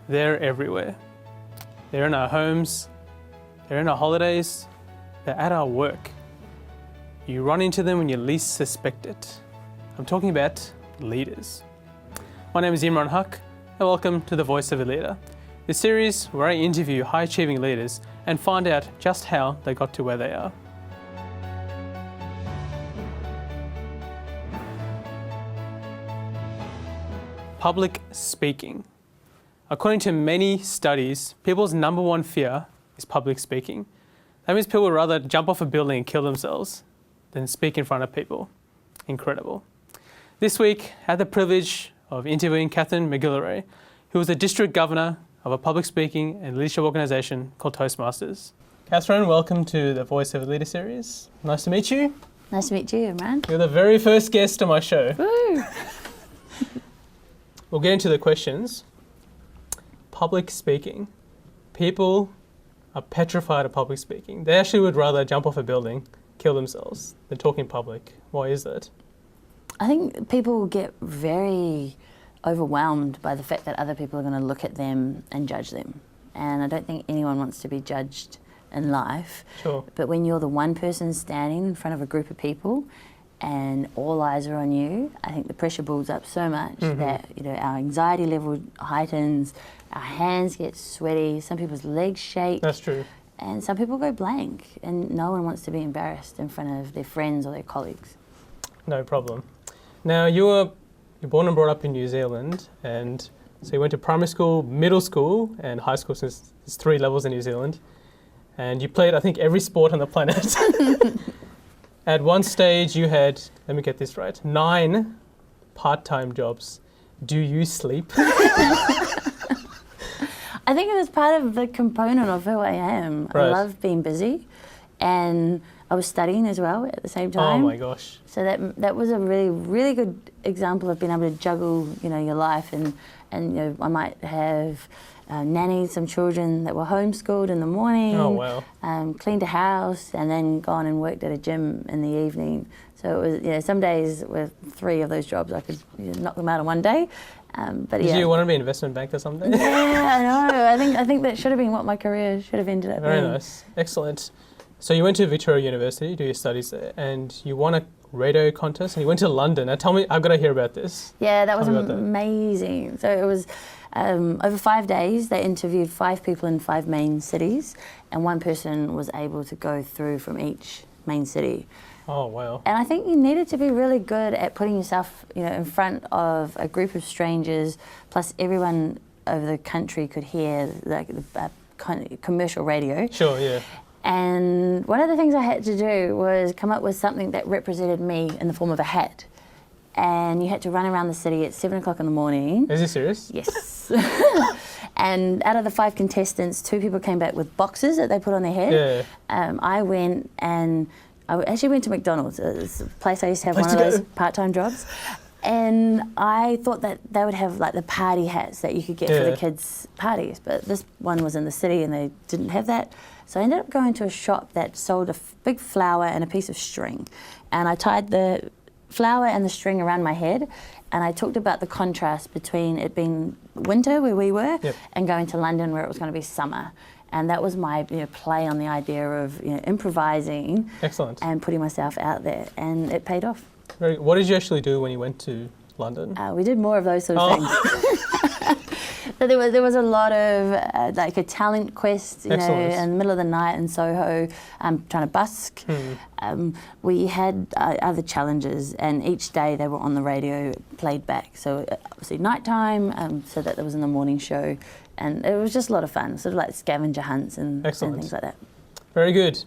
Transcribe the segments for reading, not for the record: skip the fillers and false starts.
They're everywhere. They're in our homes, they're in our holidays, they're at our work. You run into them when you least suspect it. I'm talking about leaders. My name is Imran Haq, and welcome to The Voice of a Leader, the series where I interview high-achieving leaders and find out just how they got to where they are. Public speaking. According to many studies, people's number one fear is public speaking. That means people would rather jump off a building and kill themselves than speak in front of people. Incredible. This week, I had the privilege of interviewing Catherine McGillivray, who was the district governor of a public speaking and leadership organisation called Toastmasters. Catherine, welcome to the Voice of a Leader series. Nice to meet you. Nice to meet you, Imran. You're the very first guest on my show. Woo! We'll get into the questions. Public speaking. People are petrified of public speaking. They actually would rather jump off a building, kill themselves, than talk in public. Why is that? I think people get very overwhelmed by the fact that other people are going to look at them and judge them. And I don't think anyone wants to be judged in life. Sure. But when you're the one person standing in front of a group of people and all eyes are on you, I think the pressure builds up so much that our anxiety level heightens, our hands get sweaty, some people's legs shake. That's true. And some people go blank, and no one wants to be embarrassed in front of their friends or their colleagues. No problem. Now, you're born and brought up in New Zealand, and so you went to primary school, middle school, and high school, since there's 3 levels in New Zealand. And you played, I think, every sport on the planet. At one stage, you had, let me get this right, 9 part-time jobs. Do you sleep? I think it was part of the component of who I am. Right. I love being busy, and I was studying as well at the same time. Oh my gosh. So that was a really, really good example of being able to juggle, your life, and I might have nannied some children that were homeschooled in the morning. Oh wow. Cleaned a house, and then gone and worked at a gym in the evening. So it was, some days with 3 of those jobs I could knock them out in one day. But Did you want to be an investment banker someday? Yeah, I know. I think that should have been what my career should have ended up Very being. nice. Excellent. So you went to Victoria University, do your studies there, and you won a radio contest, and you went to London. Now tell me, I've got to hear about this. Yeah, that was Tell me about that. amazing. So it was over 5 days. They interviewed 5 people in 5 main cities, and one person was able to go through from each main city. Oh wow. And I think you needed to be really good at putting yourself, in front of a group of strangers, plus everyone over the country could hear like the kind of commercial radio. Sure, yeah. And one of the things I had to do was come up with something that represented me in the form of a hat. And you had to run around the city at 7 o'clock in the morning. Is he serious? Yes. And out of the 5 contestants, 2 people came back with boxes that they put on their head. Yeah. I went and I actually went to McDonald's. It's a place I used to have Place one to of go. those part-time jobs. And I thought that they would have like the party hats that you could get for the kids' parties. But this one was in the city and they didn't have that. So I ended up going to a shop that sold a big flower and a piece of string. And I tied the flower and the string around my head, and I talked about the contrast between it being winter where we were and going to London where it was going to be summer. And that was my play on the idea of improvising. Excellent. And putting myself out there, and it paid off. What did you actually do when you went to London? We did more of those sort of things. So there was a lot of like a talent quest, in the middle of the night in Soho, trying to busk. We had other challenges, and each day they were on the radio, played back. So obviously nighttime, so that there was in the morning show, and it was just a lot of fun, sort of like scavenger hunts and things like that. Very good.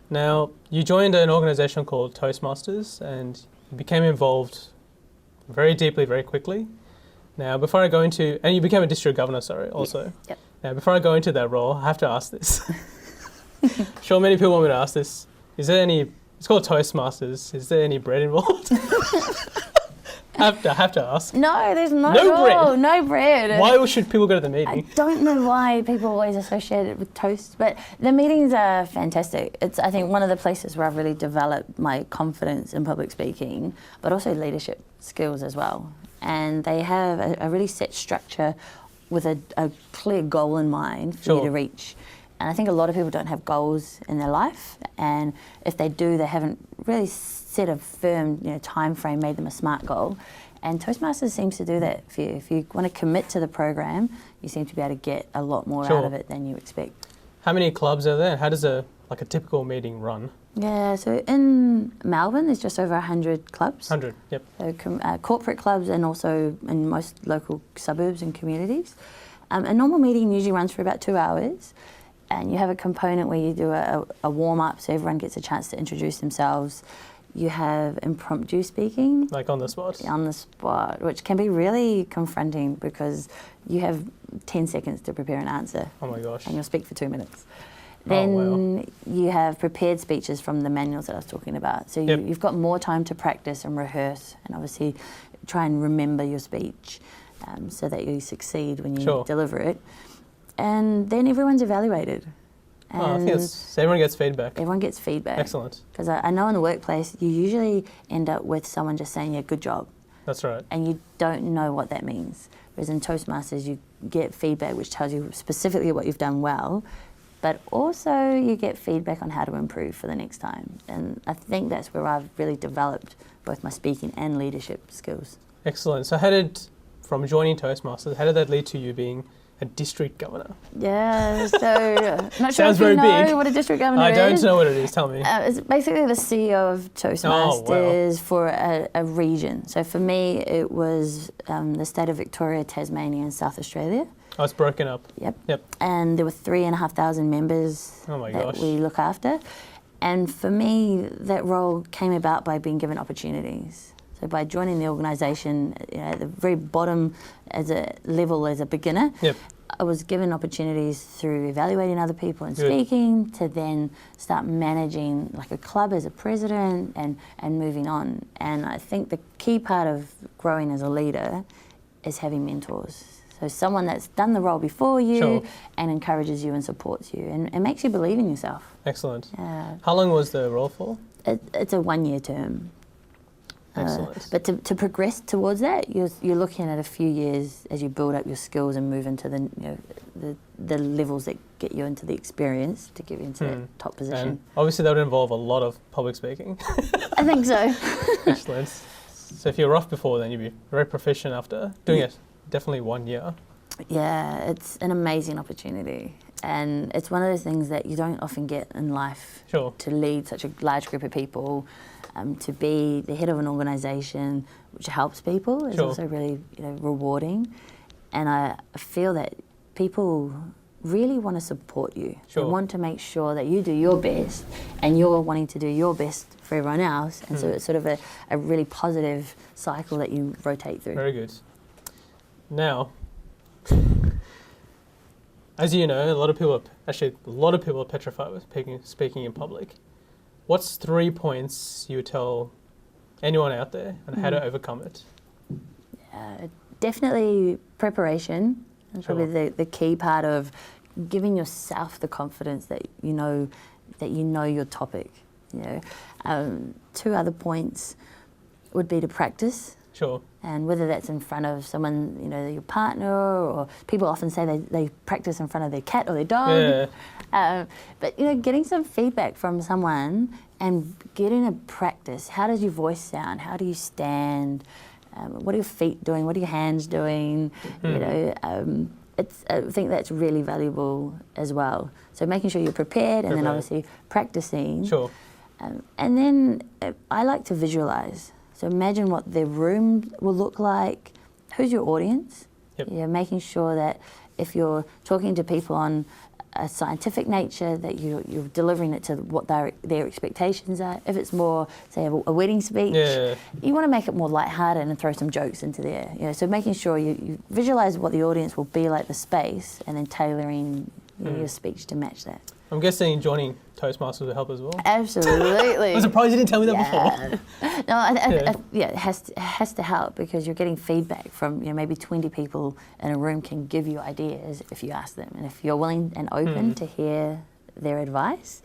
Now, you joined an organisation called Toastmasters, and you became involved very deeply, very quickly. Now, before I go into, and you became a district governor, also. Yes. Yep. Now, before I go into that role, I have to ask this. Sure, many people want me to ask this. Is there any, it's called Toastmasters, is there any bread involved? I have to ask. No, there's no bread. No bread. Why should people go to the meeting? I don't know why people always associate it with toast, but the meetings are fantastic. It's, I think, one of the places where I've really developed my confidence in public speaking, but also leadership skills as well. And they have a really set structure with a clear goal in mind for you to reach. And I think a lot of people don't have goals in their life, and if they do, they haven't really set a firm time frame, made them a SMART goal. And Toastmasters seems to do that for you. If you want to commit to the program, you seem to be able to get a lot more out of it than you expect. How many clubs are there? How does a typical meeting run? Yeah, so in Melbourne, there's just over 100 clubs. 100, yep. So corporate clubs, and also in most local suburbs and communities. A normal meeting usually runs for about 2 hours, and you have a component where you do a warm-up, so everyone gets a chance to introduce themselves. You have impromptu speaking. Like on the spot? On the spot, which can be really confronting because you have 10 seconds to prepare an answer. Oh my gosh. And you'll speak for 2 minutes. Then you have prepared speeches from the manuals that I was talking about. So you've got more time to practice and rehearse, and obviously try and remember your speech so that you succeed when you deliver it. And then everyone's evaluated. I think so everyone gets feedback. Everyone gets feedback. Excellent. Because I know in the workplace, you usually end up with someone just saying, yeah, good job. That's right. And you don't know what that means. Whereas in Toastmasters, you get feedback which tells you specifically what you've done well, but also you get feedback on how to improve for the next time. And I think that's where I've really developed both my speaking and leadership skills. Excellent. So from joining Toastmasters, how did that lead to you being a district governor? Yeah, so not sure Sounds if you very big. know what a district governor is. I don't know what it is, tell me. It's basically the CEO of Toastmasters for a region. So for me, it was the state of Victoria, Tasmania and South Australia. Oh, it's broken up. Yep. And there were 3,500 members that we look after. And for me, that role came about by being given opportunities. So by joining the organisation at the very bottom as a beginner, I was given opportunities through evaluating other people and speaking to then start managing like a club as a president and moving on. And I think the key part of growing as a leader is having mentors. So someone that's done the role before you and encourages you and supports you and makes you believe in yourself. Excellent. How long was the role for? It's a 1-year term. Excellent. But to progress towards that, you're looking at a few years as you build up your skills and move into the levels that get you into the experience to get you into that top position. And obviously that would involve a lot of public speaking. I think so. Excellent. So if you're rough before, then you'd be very proficient after doing it. Definitely 1 year. Yeah, it's an amazing opportunity. And it's one of those things that you don't often get in life, to lead such a large group of people. To be the head of an organisation which helps people is also really rewarding. And I feel that people really want to support you. They want to make sure that you do your best and you're wanting to do your best for everyone else. And so it's sort of a really positive cycle that you rotate through. Very good. Now, as you know, a lot of people are petrified with speaking in public. What's 3 points you would tell anyone out there on how to overcome it? Definitely preparation. That's probably the key part of giving yourself the confidence that you know your topic. 2 other points would be to practice. And whether that's in front of someone, your partner, or people often say they practice in front of their cat or their dog. But getting some feedback from someone and getting a practice. How does your voice sound? How do you stand? What are your feet doing? What are your hands doing? I think that's really valuable as well. So making sure you're prepared and then obviously practicing. And then I like to visualise. So imagine what the room will look like. Who's your audience? Making sure that if you're talking to people on a scientific nature, that you're delivering it to what their expectations are. If it's more, say, a wedding speech, you want to make it more lighthearted and throw some jokes into there. So making sure you visualise what the audience will be like, the space, and then tailoring your speech to match that. I'm guessing joining Toastmasters will help as well. Absolutely. I'm surprised you didn't tell me that before. No, it has to help because you're getting feedback from maybe 20 people in a room can give you ideas if you ask them, and if you're willing and open to hear their advice.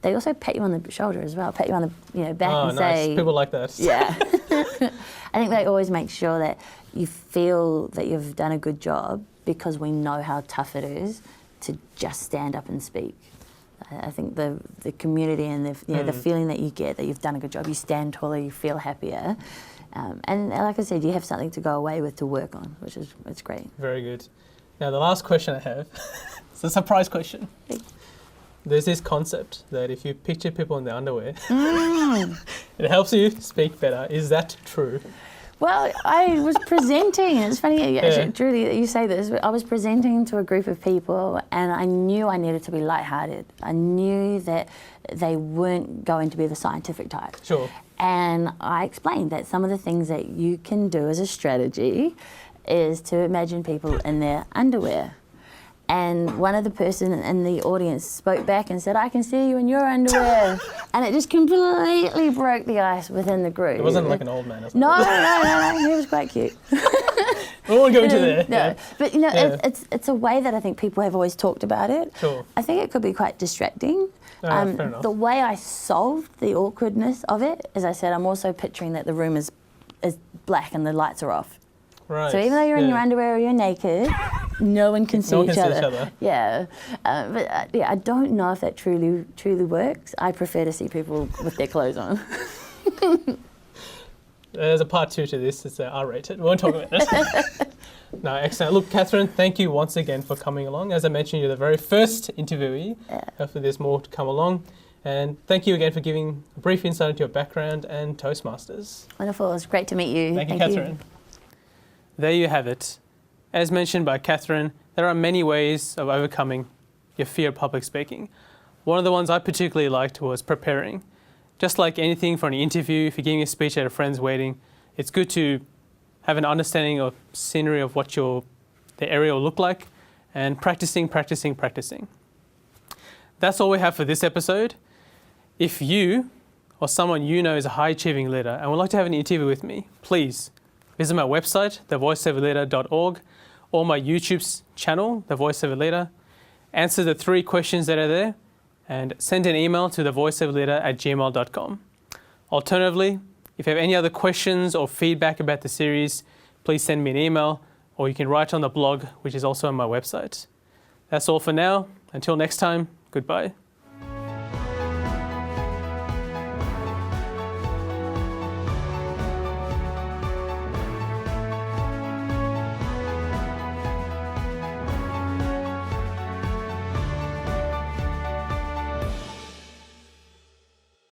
They also pat you on the shoulder as well, pat you on the back and say. People like that. Yeah. I think they always make sure that you feel that you've done a good job because we know how tough it is to just stand up and speak. I think the community and the feeling that you get that you've done a good job, you stand taller, you feel happier. And like I said, you have something to go away with to work on, which is it's great. Very good. Now, the last question I have, it's a surprise question. There's this concept that if you picture people in their underwear, it helps you speak better. Is that true? Well, I was presenting. It's funny, actually, Julie, that you say this. I was presenting to a group of people, and I knew I needed to be lighthearted. I knew that they weren't going to be the scientific type. Sure. And I explained that some of the things that you can do as a strategy is to imagine people in their underwear. And one of the person in the audience spoke back and said, "I can see you in your underwear." And it just completely broke the ice within the group. It wasn't like an old man or something. No, he was quite cute. We won't go into there. No, Yeah. but it's a way that I think people have always talked about it. Sure. I think it could be quite distracting. Fair enough. The way I solved the awkwardness of it, as I said, I'm also picturing that the room is black and the lights are off. Right. So even though you're in your underwear or you're naked, no one can see each other. Yeah, I don't know if that truly works. I prefer to see people with their clothes on. There's a part 2 to this. It's R-rated. We won't talk about it. No, excellent. Look, Catherine, thank you once again for coming along. As I mentioned, you're the very first interviewee. Hopefully there's more to come along. And thank you again for giving a brief insight into your background and Toastmasters. Wonderful. It was great to meet you. Thank you, Catherine. There you have it. As mentioned by Catherine, there are many ways of overcoming your fear of public speaking. One of the ones I particularly liked was preparing. Just like anything for an interview, if you're giving a speech at a friend's wedding, it's good to have an understanding of scenery of what the area will look like, and practicing. That's all we have for this episode. If you or someone you know is a high-achieving leader and would like to have an interview with me, please visit my website, thevoiceoverleader.org, or my YouTube's channel, The Voice of a Leader. Answer the 3 questions that are there, and send an email to thevoiceoverleader@gmail.com. Alternatively, if you have any other questions or feedback about the series, please send me an email, or you can write on the blog, which is also on my website. That's all for now. Until next time, goodbye.